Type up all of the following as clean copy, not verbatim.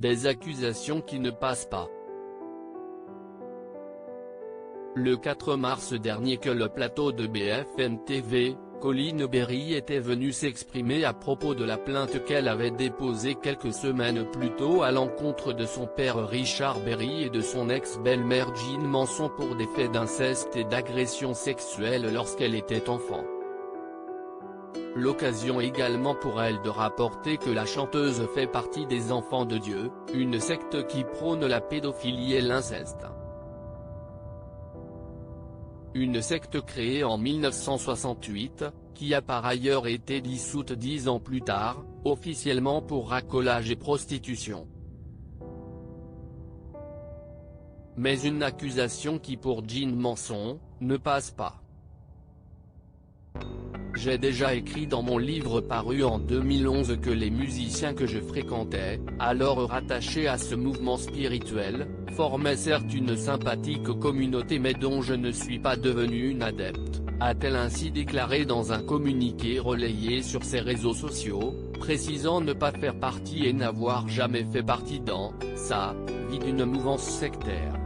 Des accusations qui ne passent pas. Le 4 mars dernier que le plateau de BFM TV, Coline Berry était venue s'exprimer à propos de la plainte qu'elle avait déposée quelques semaines plus tôt à l'encontre de son père Richard Berry et de son ex-belle-mère Jean Manson pour des faits d'inceste et d'agression sexuelle lorsqu'elle était enfant. L'occasion également pour elle de rapporter que la chanteuse fait partie des Enfants de Dieu, une secte qui prône la pédophilie et l'inceste. Une secte créée en 1968, qui a par ailleurs été dissoute 10 ans plus tard, officiellement pour racolage et prostitution. Mais une accusation qui pour Jean Manson, ne passe pas. J'ai déjà écrit dans mon livre paru en 2011 que les musiciens que je fréquentais, alors rattachés à ce mouvement spirituel, formaient certes une sympathique communauté mais dont je ne suis pas devenu une adepte, a-t-elle ainsi déclaré dans un communiqué relayé sur ses réseaux sociaux, précisant ne pas faire partie et n'avoir jamais fait partie dans sa vie d'une mouvance sectaire.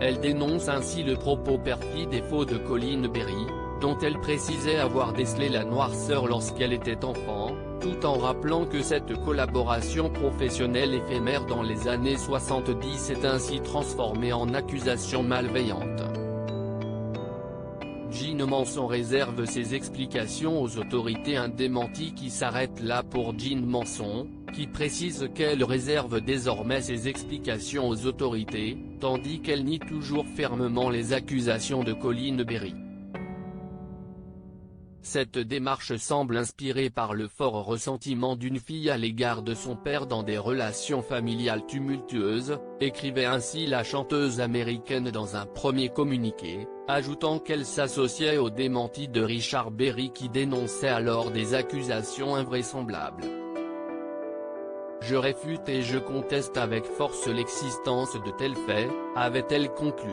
Elle dénonce ainsi le propos perfide et faux de Coline Berry, dont elle précisait avoir décelé la noirceur lorsqu'elle était enfant, tout en rappelant que cette collaboration professionnelle éphémère dans les années 70 s'est ainsi transformée en accusation malveillante. Jean Manson réserve ses explications aux autorités, un démenti qui s'arrête là pour Jean Manson, qui précise qu'elle réserve désormais ses explications aux autorités, tandis qu'elle nie toujours fermement les accusations de Coline Berry. Cette démarche semble inspirée par le fort ressentiment d'une fille à l'égard de son père dans des relations familiales tumultueuses, écrivait ainsi la chanteuse américaine dans un premier communiqué, ajoutant qu'elle s'associait au démenti de Richard Berry qui dénonçait alors des accusations invraisemblables. Je réfute et je conteste avec force l'existence de tels faits, avait-elle conclu.